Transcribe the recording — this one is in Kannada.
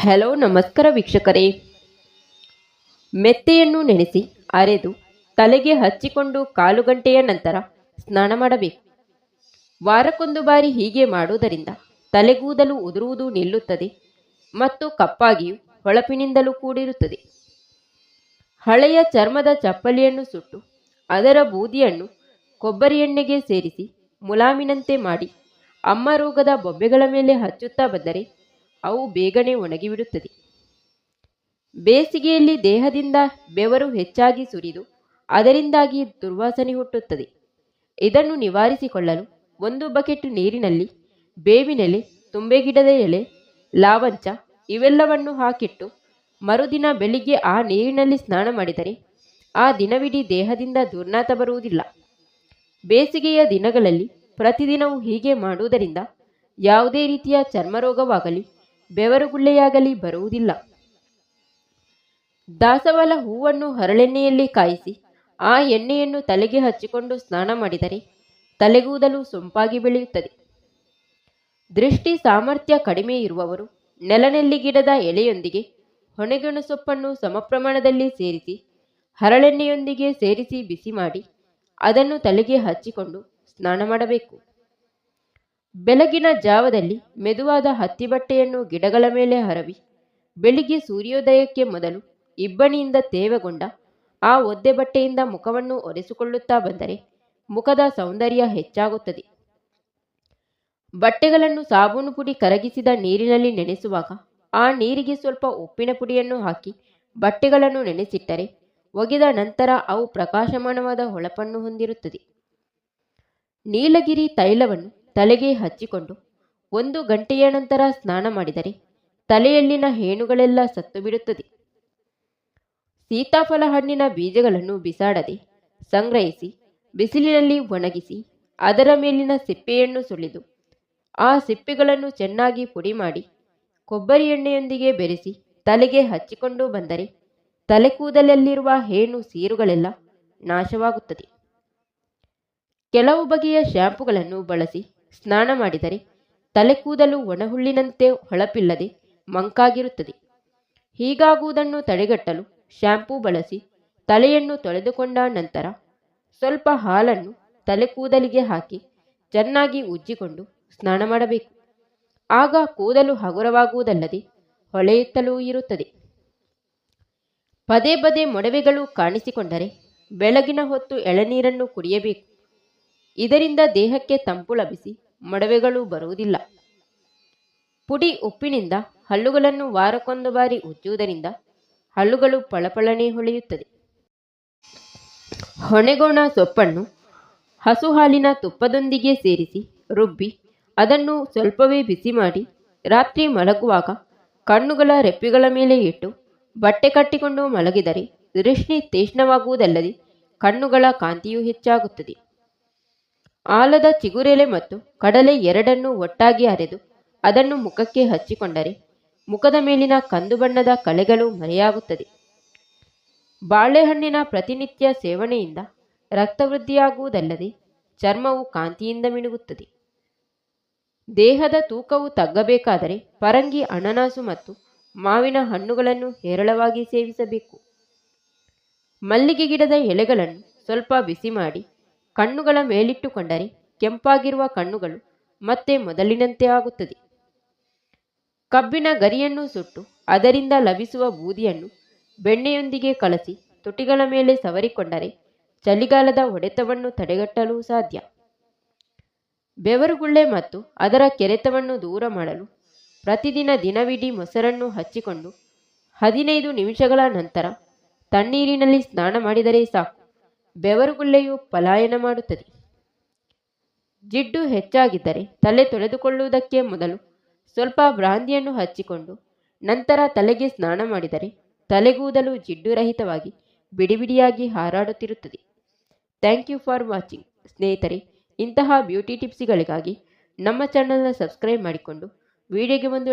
ಹಲೋ ನಮಸ್ಕಾರ ವೀಕ್ಷಕರೇ. ಮೆತ್ತೆಯನ್ನು ನೆನೆಸಿ ಅರೆದು ತಲೆಗೆ ಹಚ್ಚಿಕೊಂಡು ಕಾಲು ಗಂಟೆಯ ನಂತರ ಸ್ನಾನ ಮಾಡಬೇಕು. ವಾರಕ್ಕೊಂದು ಬಾರಿ ಹೀಗೆ ಮಾಡುವುದರಿಂದ ತಲೆಗೂದಲು ಉದುರುವುದು ನಿಲ್ಲುತ್ತದೆ ಮತ್ತು ಕಪ್ಪಾಗಿಯೂ ಹೊಳಪಿನಿಂದಲೂ ಕೂಡಿರುತ್ತದೆ. ಹಳೆಯ ಚರ್ಮದ ಚಪ್ಪಲಿಯನ್ನು ಸುಟ್ಟು ಅದರ ಬೂದಿಯನ್ನು ಕೊಬ್ಬರಿ ಎಣ್ಣೆಗೆ ಸೇರಿಸಿ ಮುಲಾಮಿನಂತೆ ಮಾಡಿ ಅಮ್ಮ ರೋಗದ ಬೊಬ್ಬೆಗಳ ಮೇಲೆ ಹಚ್ಚುತ್ತಾ ಬಂದರೆ ಅವು ಬೇಗನೆ ಒಣಗಿಬಿಡುತ್ತದೆ. ಬೇಸಿಗೆಯಲ್ಲಿ ದೇಹದಿಂದ ಬೆವರು ಹೆಚ್ಚಾಗಿ ಸುರಿದು ಅದರಿಂದಾಗಿ ದುರ್ವಾಸನೆ ಹುಟ್ಟುತ್ತದೆ. ಇದನ್ನು ನಿವಾರಿಸಿಕೊಳ್ಳಲು 1 ಬಕೆಟ್ ನೀರಿನಲ್ಲಿ ಬೇವಿನೆಲೆ, ತುಂಬೆಗಿಡದ ಎಲೆ, ಲಾವಂಚ ಇವೆಲ್ಲವನ್ನು ಹಾಕಿಟ್ಟು ಮರುದಿನ ಬೆಳಿಗ್ಗೆ ಆ ನೀರಿನಲ್ಲಿ ಸ್ನಾನ ಮಾಡಿದರೆ ಆ ದಿನವಿಡೀ ದೇಹದಿಂದ ದುರ್ನಾತ ಬರುವುದಿಲ್ಲ. ಬೇಸಿಗೆಯ ದಿನಗಳಲ್ಲಿ ಪ್ರತಿದಿನವೂ ಹೀಗೆ ಮಾಡುವುದರಿಂದ ಯಾವುದೇ ರೀತಿಯ ಚರ್ಮರೋಗವಾಗಲಿ ಬೆವರುಗುಳ್ಳೆಯಾಗಲಿ ಬರುವುದಿಲ್ಲ. ದಾಸವಾಳ ಹೂವನ್ನು ಹರಳೆಣ್ಣೆಯಲ್ಲಿ ಕಾಯಿಸಿ ಆ ಎಣ್ಣೆಯನ್ನು ತಲೆಗೆ ಹಚ್ಚಿಕೊಂಡು ಸ್ನಾನ ಮಾಡಿದರೆ ತಲೆಗೂದಲು ಸೊಂಪಾಗಿ ಬೆಳೆಯುತ್ತದೆ. ದೃಷ್ಟಿ ಸಾಮರ್ಥ್ಯ ಕಡಿಮೆ ಇರುವವರು ನೆಲನೆಲ್ಲಿ ಗಿಡದ ಎಲೆಯೊಂದಿಗೆ ಹೊಣೆಗೆಣಸೊಪ್ಪನ್ನು ಸಮಪ್ರಮಾಣದಲ್ಲಿ ಸೇರಿಸಿ ಹರಳೆಣ್ಣೆಯೊಂದಿಗೆ ಸೇರಿಸಿ ಬಿಸಿ ಮಾಡಿ ಅದನ್ನು ತಲೆಗೆ ಹಚ್ಚಿಕೊಂಡು ಸ್ನಾನ ಮಾಡಬೇಕು. ಬೆಳಗಿನ ಜಾವದಲ್ಲಿ ಮೆದುವಾದ ಹತ್ತಿ ಬಟ್ಟೆಯನ್ನು ಗಿಡಗಳ ಮೇಲೆ ಹರವಿ ಬೆಳಿಗ್ಗೆ ಸೂರ್ಯೋದಯಕ್ಕೆ ಮೊದಲು ಇಬ್ಬನಿಯಿಂದ ತೇವಗೊಂಡ ಆ ಒದ್ದೆ ಬಟ್ಟೆಯಿಂದ ಮುಖವನ್ನು ಒರೆಸಿಕೊಳ್ಳುತ್ತಾ ಬಂದರೆ ಮುಖದ ಸೌಂದರ್ಯ ಹೆಚ್ಚಾಗುತ್ತದೆ. ಬಟ್ಟೆಗಳನ್ನು ಸಾಬೂನು ಪುಡಿ ಕರಗಿಸಿದ ನೀರಿನಲ್ಲಿ ನೆನೆಸುವಾಗ ಆ ನೀರಿಗೆ ಸ್ವಲ್ಪ ಉಪ್ಪಿನ ಪುಡಿಯನ್ನು ಹಾಕಿ ಬಟ್ಟೆಗಳನ್ನು ನೆನೆಸಿಟ್ಟರೆ ಒಗೆದ ನಂತರ ಅವು ಪ್ರಕಾಶಮಾನವಾದ ಹೊಳಪನ್ನು ಹೊಂದಿರುತ್ತದೆ. ನೀಲಗಿರಿ ತೈಲವನ್ನು ತಲೆಗೆ ಹಚ್ಚಿಕೊಂಡು 1 ಗಂಟೆಯ ನಂತರ ಸ್ನಾನ ಮಾಡಿದರೆ ತಲೆಯಲ್ಲಿನ ಹೇನುಗಳೆಲ್ಲ ಸತ್ತು ಬಿಡುತ್ತದೆ. ಸೀತಾಫಲ ಹಣ್ಣಿನ ಬೀಜಗಳನ್ನು ಬಿಸಾಡದೆ ಸಂಗ್ರಹಿಸಿ ಬಿಸಿಲಿನಲ್ಲಿ ಒಣಗಿಸಿ ಅದರ ಮೇಲಿನ ಸಿಪ್ಪೆಯನ್ನು ಸುಲಿದು ಆ ಸಿಪ್ಪೆಗಳನ್ನು ಚೆನ್ನಾಗಿ ಪುಡಿ ಮಾಡಿ ಕೊಬ್ಬರಿ ಎಣ್ಣೆಯೊಂದಿಗೆ ಬೆರೆಸಿ ತಲೆಗೆ ಹಚ್ಚಿಕೊಂಡು ಬಂದರೆ ತಲೆ ಕೂದಲಲ್ಲಿರುವ ಹೇನು ಸೀರುಗಳೆಲ್ಲ ನಾಶವಾಗುತ್ತದೆ. ಕೆಲವು ಬಗೆಯ ಶ್ಯಾಂಪುಗಳನ್ನು ಬಳಸಿ ಸ್ನಾನ ಮಾಡಿದರೆ ತಲೆ ಕೂದಲು ಒಣಹುಲ್ಲಿನಂತೆ ಹೊಳಪಿಲ್ಲದೆ ಮಂಕಾಗಿರುತ್ತದೆ. ಹೀಗಾಗುವುದನ್ನು ತಡೆಗಟ್ಟಲು ಶ್ಯಾಂಪೂ ಬಳಸಿ ತಲೆಯನ್ನು ತೊಳೆದುಕೊಂಡ ನಂತರ ಸ್ವಲ್ಪ ಹಾಲನ್ನು ತಲೆ ಕೂದಲಿಗೆ ಹಾಕಿ ಚೆನ್ನಾಗಿ ಉಜ್ಜಿಕೊಂಡು ಸ್ನಾನ ಮಾಡಬೇಕು. ಆಗ ಕೂದಲು ಹಗುರವಾಗುವುದಲ್ಲದೆ ಹೊಳೆಯುತ್ತಲೂ ಇರುತ್ತದೆ. ಪದೇ ಪದೇ ಮೊಡವೆಗಳು ಕಾಣಿಸಿಕೊಂಡರೆ ಬೆಳಗಿನ ಹೊತ್ತು ಎಳನೀರನ್ನು ಕುಡಿಯಬೇಕು. ಇದರಿಂದ ದೇಹಕ್ಕೆ ತಂಪು ಲಭಿಸಿ ಮೊಡವೆಗಳು ಬರುವುದಿಲ್ಲ. ಪುಡಿ ಉಪ್ಪಿನಿಂದ ಹಲ್ಲುಗಳನ್ನು ವಾರಕ್ಕೊಂದು ಬಾರಿ ಉಜ್ಜುವುದರಿಂದ ಹಲ್ಲುಗಳು ಪಳಪಳನೆ ಹೊಳೆಯುತ್ತದೆ. ಹೊಣೆಗೋಣ ಸೊಪ್ಪನ್ನು ಹಸು ಹಾಲಿನ ತುಪ್ಪದೊಂದಿಗೆ ಸೇರಿಸಿ ರುಬ್ಬಿ ಅದನ್ನು ಸ್ವಲ್ಪವೇ ಬಿಸಿ ಮಾಡಿ ರಾತ್ರಿ ಮಲಗುವಾಗ ಕಣ್ಣುಗಳ ರೆಪ್ಪೆಗಳ ಮೇಲೆ ಇಟ್ಟು ಬಟ್ಟೆ ಕಟ್ಟಿಕೊಂಡು ಮಲಗಿದರೆ ದೃಷ್ಟಿ ತೀಕ್ಷ್ಣವಾಗುವುದಲ್ಲದೆ ಕಣ್ಣುಗಳ ಕಾಂತಿಯೂ ಹೆಚ್ಚಾಗುತ್ತದೆ. ಆಲದ ಚಿಗುರೆಲೆ ಮತ್ತು ಕಡಲೆ ಎರಡನ್ನೂ ಒಟ್ಟಾಗಿ ಅರೆದು ಅದನ್ನು ಮುಖಕ್ಕೆ ಹಚ್ಚಿಕೊಂಡರೆ ಮುಖದ ಮೇಲಿನ ಕಂದು ಬಣ್ಣದ ಕಲೆಗಳು ಮರೆಯಾಗುತ್ತದೆ. ಬಾಳೆಹಣ್ಣಿನ ಪ್ರತಿನಿತ್ಯ ಸೇವನೆಯಿಂದ ರಕ್ತವೃದ್ಧಿಯಾಗುವುದಲ್ಲದೆ ಚರ್ಮವು ಕಾಂತಿಯಿಂದ ಮಿನುಗುತ್ತದೆ. ದೇಹದ ತೂಕವು ತಗ್ಗಬೇಕಾದರೆ ಪರಂಗಿ, ಅನನಾಸು ಮತ್ತು ಮಾವಿನ ಹಣ್ಣುಗಳನ್ನು ಹೇರಳವಾಗಿ ಸೇವಿಸಬೇಕು. ಮಲ್ಲಿಗೆ ಗಿಡದ ಎಲೆಗಳನ್ನು ಸ್ವಲ್ಪ ಬಿಸಿ ಮಾಡಿ ಕಣ್ಣುಗಳ ಮೇಲಿಟ್ಟುಕೊಂಡರೆ ಕೆಂಪಾಗಿರುವ ಕಣ್ಣುಗಳು ಮತ್ತೆ ಮೊದಲಿನಂತೆ ಆಗುತ್ತದೆ. ಕಬ್ಬಿನ ಗರಿಯನ್ನು ಸುಟ್ಟು ಅದರಿಂದ ಲಭಿಸುವ ಬೂದಿಯನ್ನು ಬೆಣ್ಣೆಯೊಂದಿಗೆ ಕಲಸಿ ತುಟಿಗಳ ಮೇಲೆ ಸವರಿಕೊಂಡರೆ ಚಳಿಗಾಲದ ಹೊಡೆತವನ್ನು ತಡೆಗಟ್ಟಲು ಸಾಧ್ಯ. ಬೆವರುಗುಳ್ಳೆ ಮತ್ತು ಅದರ ಕೆರೆತವನ್ನು ದೂರ ಮಾಡಲು ಪ್ರತಿದಿನ ದಿನವಿಡೀ ಮೊಸರನ್ನು ಹಚ್ಚಿಕೊಂಡು 15 ನಿಮಿಷಗಳ ನಂತರ ತಣ್ಣೀರಿನಲ್ಲಿ ಸ್ನಾನ ಮಾಡಿದರೆ ಸಾಕು, ಬೆವರುಗುಳ್ಳೆಯು ಪಲಾಯನ ಮಾಡುತ್ತದೆ. ಜಿಡ್ಡು ಹೆಚ್ಚಾಗಿದ್ದರೆ ತಲೆ ತೊಳೆದುಕೊಳ್ಳುವುದಕ್ಕೆ ಮೊದಲು ಸ್ವಲ್ಪ ಬ್ರಾಂದಿಯನ್ನು ಹಚ್ಚಿಕೊಂಡು ನಂತರ ತಲೆಗೆ ಸ್ನಾನ ಮಾಡಿದರೆ ತಲೆಗೂದಲು ಜಿಡ್ಡು ರಹಿತವಾಗಿ ಬಿಡಿಬಿಡಿಯಾಗಿ ಹಾರಾಡುತ್ತಿರುತ್ತದೆ. Thank you for watching. ಸ್ನೇಹಿತರೆ, ಇಂತಹ ಬ್ಯೂಟಿ ಟಿಪ್ಸ್ಗಳಿಗಾಗಿ ನಮ್ಮ ಚಾನಲ್ನ ಸಬ್ಸ್ಕ್ರೈಬ್ ಮಾಡಿಕೊಂಡು ವಿಡಿಯೋಗೆ ಒಂದು